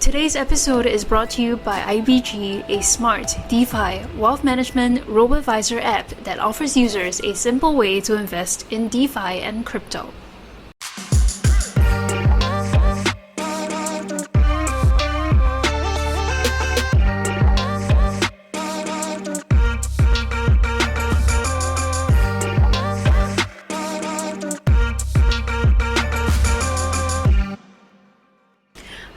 Today's episode is brought to you by IBG, a smart, DeFi, wealth management robo-advisor app that offers users a simple way to invest in DeFi and crypto.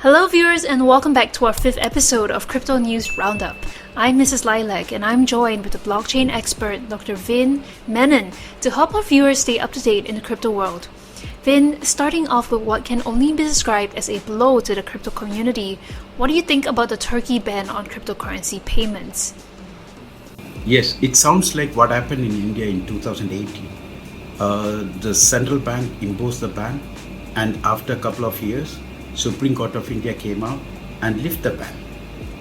Hello viewers and welcome back to our 5th episode of Crypto News Roundup. I'm Mrs. Lilac and I'm joined with the blockchain expert Dr. Menon to help our viewers stay up to date in the crypto world. Vin, starting off with what can only be described as a blow to the crypto community, what do you think about the Turkey ban on cryptocurrency payments? Yes, it sounds like what happened in India in 2018. The central bank imposed the ban, and after a couple of years, Supreme Court of India came out and lifted the ban.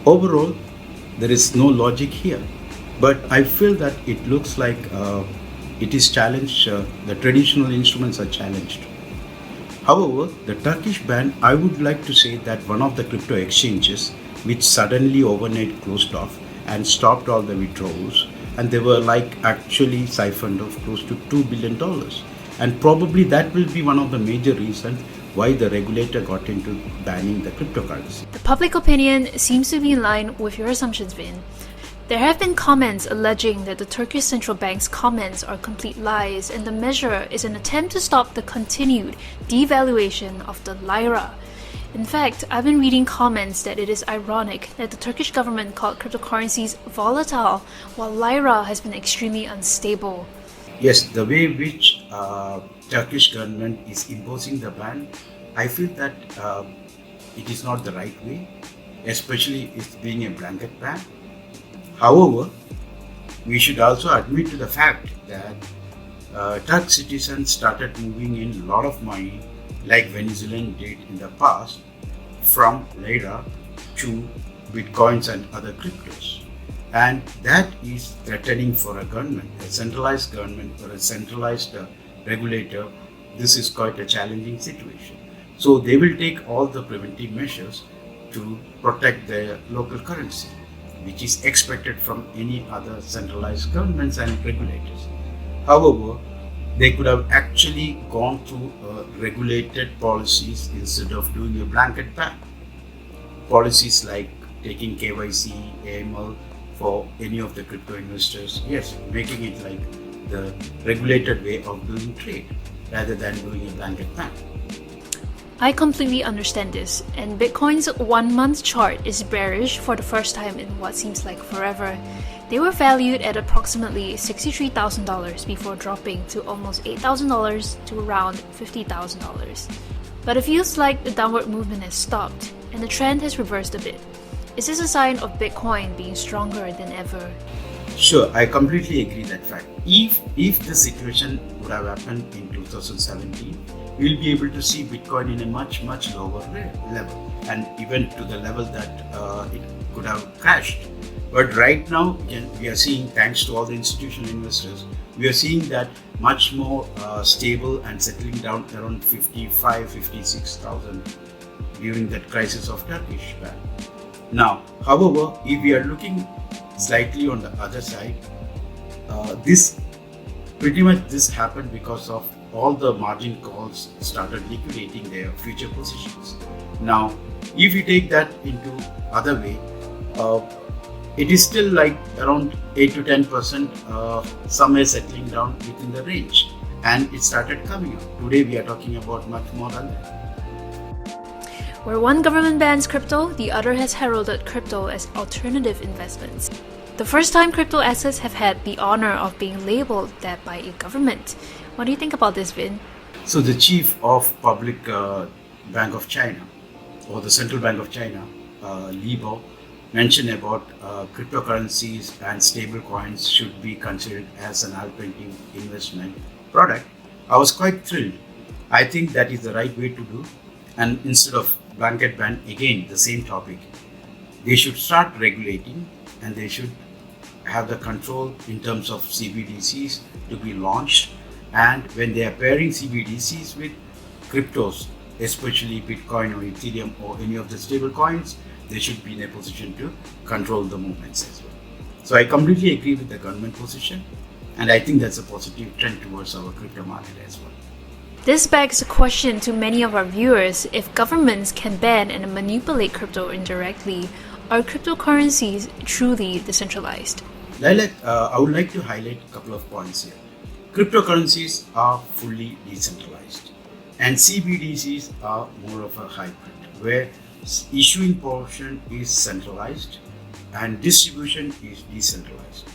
Overall, there is no logic here, but I feel that it looks like it is challenged. The traditional instruments are challenged. However, the Turkish ban, I would like to say that one of the crypto exchanges which suddenly overnight closed off and stopped all the withdrawals, and they were actually siphoned off close to $2 billion. And probably that will be one of the major reasons why the regulator got into banning the cryptocurrency. The public opinion seems to be in line with your assumptions, Vin. There have been comments alleging that the Turkish central bank's comments are complete lies and the measure is an attempt to stop the continued devaluation of the lira. In fact, I've been reading comments that it is ironic that the Turkish government called cryptocurrencies volatile while lira has been extremely unstable. Yes, the way which Turkish government is imposing the ban, I feel that it is not the right way, especially it being a blanket ban. However, we should also admit to the fact that Turk citizens started moving in a lot of money like Venezuelan did in the past from lira to bitcoins and other cryptos. And that is threatening for a government, a centralized government or a centralized regulator. This is quite a challenging situation. So they will take all the preventive measures to protect their local currency, which is expected from any other centralized governments and regulators. However, they could have actually gone through regulated policies instead of doing a blanket ban. Policies like taking KYC, AML, for any of the crypto investors, yes, making it like the regulated way of doing trade rather than doing a blanket ban. I completely understand this, and Bitcoin's 1-month chart is bearish for the first time in what seems like forever. They were valued at approximately $63,000 before dropping to almost $8,000 to around $50,000. But it feels like the downward movement has stopped, and the trend has reversed a bit. Is this a sign of Bitcoin being stronger than ever? Sure, I completely agree that fact. If the situation would have happened in 2017, we'll be able to see Bitcoin in a much lower level, and even to the level that it could have crashed. But right now, we are seeing, thanks to all the institutional investors, we are seeing that much more stable and settling down around 55,000-56,000 during that crisis of Turkish ban. Now, however, if we are looking slightly on the other side, this happened because of all the margin calls started liquidating their future positions. Now, if you take that into other way, it is still like around 8 to 10%, somewhere settling down within the range, and it started coming up. Today we are talking about much more than that. Where one government bans crypto, the other has heralded crypto as alternative investments. The first time crypto assets have had the honor of being labeled that by a government. What do you think about this, Vin? So the chief of Public Bank of China, or the Central Bank of China, Libo, mentioned about cryptocurrencies and stable coins should be considered as an alternative investment product. I was quite thrilled. I think that is the right way to do. And instead of blanket ban, again, the same topic, they should start regulating and they should have the control in terms of CBDCs to be launched. And when they are pairing CBDCs with cryptos, especially Bitcoin or Ethereum or any of the stable coins, they should be in a position to control the movements as well. So I completely agree with the government position, and I think that's a positive trend towards our crypto market as well. This begs a question to many of our viewers: if governments can ban and manipulate crypto indirectly, are cryptocurrencies truly decentralized? Lilac, I would like to highlight a couple of points here. Cryptocurrencies are fully decentralized, and CBDCs are more of a hybrid, where issuing portion is centralized and distribution is decentralized.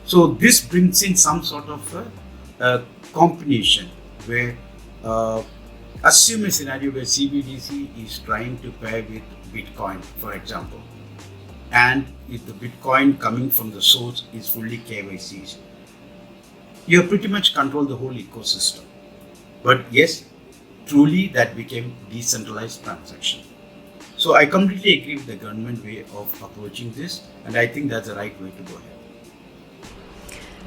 So this brings in some sort of a combination where assume a scenario where CBDC is trying to pair with Bitcoin, for example, and if the Bitcoin coming from the source is fully KYC, you pretty much control the whole ecosystem. But yes, truly that became decentralized transaction. So I completely agree with the government way of approaching this, and I think that's the right way to go ahead.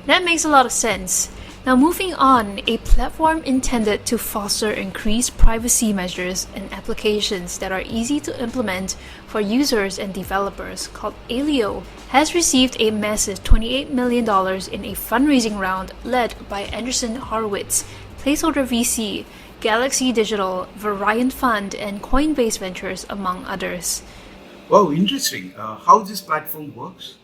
That makes a lot of sense. Now moving on, a platform intended to foster increased privacy measures and applications that are easy to implement for users and developers, called Alio, has received a massive $28 million in a fundraising round led by Andreessen Horowitz, Placeholder VC, Galaxy Digital, Variant Fund, and Coinbase Ventures, among others. Wow, interesting. How this platform works?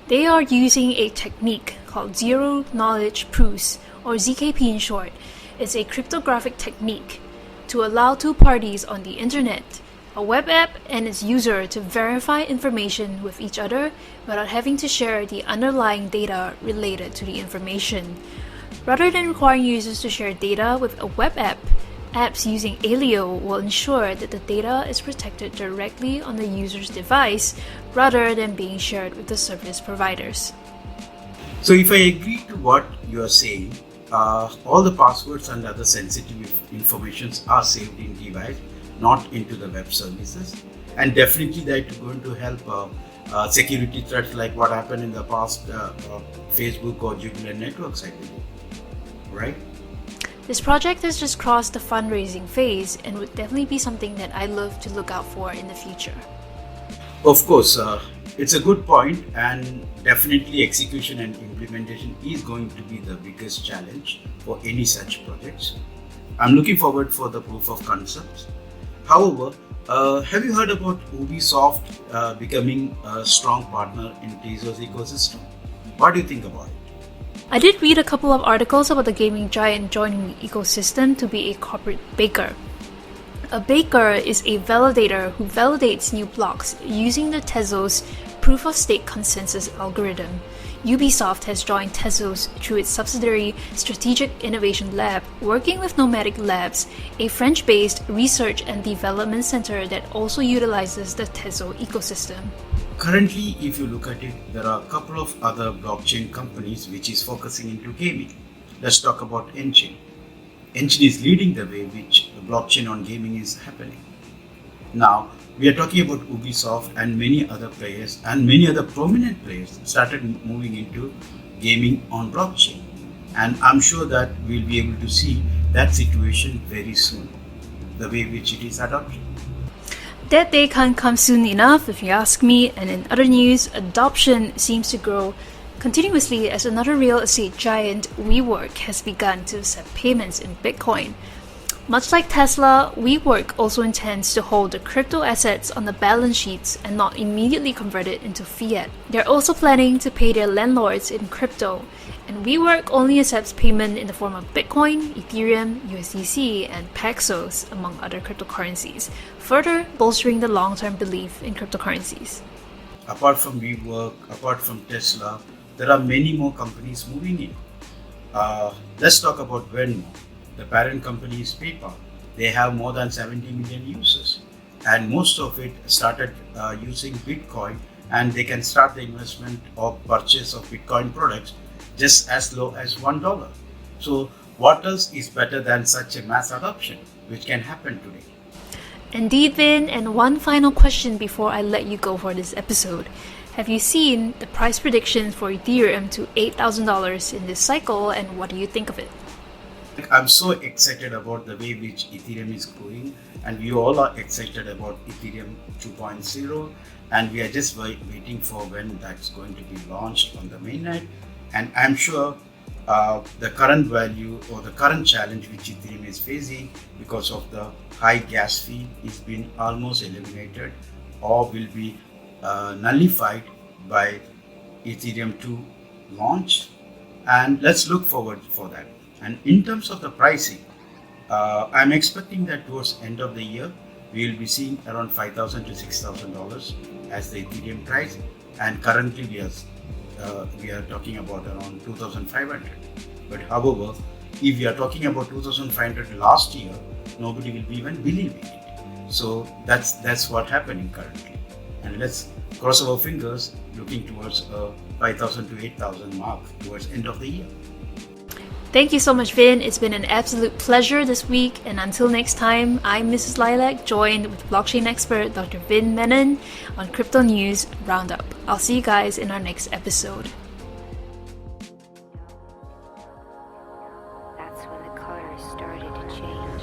They are using a technique called Zero Knowledge Proofs, or ZKP in short. It's a cryptographic technique to allow two parties on the internet, a web app and its user, to verify information with each other without having to share the underlying data related to the information. Rather than requiring users to share data with a web app, apps using Alio will ensure that the data is protected directly on the user's device rather than being shared with the service providers. So if I agree to what you are saying, all the passwords and other sensitive informations are saved in device, not into the web services, and definitely that is going to help security threats like what happened in the past, Facebook or Jubilant networks, I believe, right? This project has just crossed the fundraising phase and would definitely be something that I love to look out for in the future. Of course, it's a good point, and definitely execution and implementation is going to be the biggest challenge for any such projects. I'm looking forward for the proof of concepts. However, have you heard about Ubisoft becoming a strong partner in Tezos ecosystem? What do you think about it? I did read a couple of articles about the gaming giant joining the ecosystem to be a corporate baker. A baker is a validator who validates new blocks using the Tezos proof-of-stake consensus algorithm. Ubisoft has joined Tezos through its subsidiary Strategic Innovation Lab, working with Nomadic Labs, a French-based research and development center that also utilizes the Tezos ecosystem. Currently, if you look at it, there are a couple of other blockchain companies which is focusing into gaming. Let's talk about Enchain. Enchain is leading the way which blockchain on gaming is happening. Now, we are talking about Ubisoft and many other players, and many other prominent players started moving into gaming on blockchain. And I'm sure that we'll be able to see that situation very soon, the way which it is adopted. That day can't come soon enough, if you ask me. And in other news, adoption seems to grow continuously as another real estate giant, WeWork, has begun to accept payments in Bitcoin. Much like Tesla, WeWork also intends to hold the crypto assets on the balance sheets and not immediately convert it into fiat. They're also planning to pay their landlords in crypto, and WeWork only accepts payment in the form of Bitcoin, Ethereum, USDC, and Paxos, among other cryptocurrencies, further bolstering the long-term belief in cryptocurrencies. Apart from WeWork, apart from Tesla, there are many more companies moving in. Let's talk about Venmo. The parent company is PayPal. They have more than 70 million users, and most of it started using Bitcoin, and they can start the investment or purchase of Bitcoin products just as low as $1. So what else is better than such a mass adoption which can happen today? Indeed, Vin, and one final question before I let you go for this episode. Have you seen the price prediction for Ethereum to $8,000 in this cycle, and what do you think of it? I'm so excited about the way which Ethereum is growing, and we all are excited about Ethereum 2.0, and we are just waiting for when that's going to be launched on the mainnet. And I'm sure the current value or the current challenge which Ethereum is facing because of the high gas fee is been almost eliminated or will be nullified by Ethereum 2 launch, and let's look forward for that. And in terms of the pricing, I'm expecting that towards end of the year we will be seeing around $5,000 to $6,000 as the Ethereum price, and currently we are talking about around 2,500. But however, if we are talking about 2,500 last year, nobody will be even believing it. So that's what happening currently, and let's cross our fingers looking towards a 5,000 to 8,000 mark towards end of the year. Thank you so much, Vin. It's been an absolute pleasure this week. And until next time, I'm Mrs. Lilac, joined with blockchain expert Dr. Vin Menon on Crypto News Roundup. I'll see you guys in our next episode. That's when the colors started to change.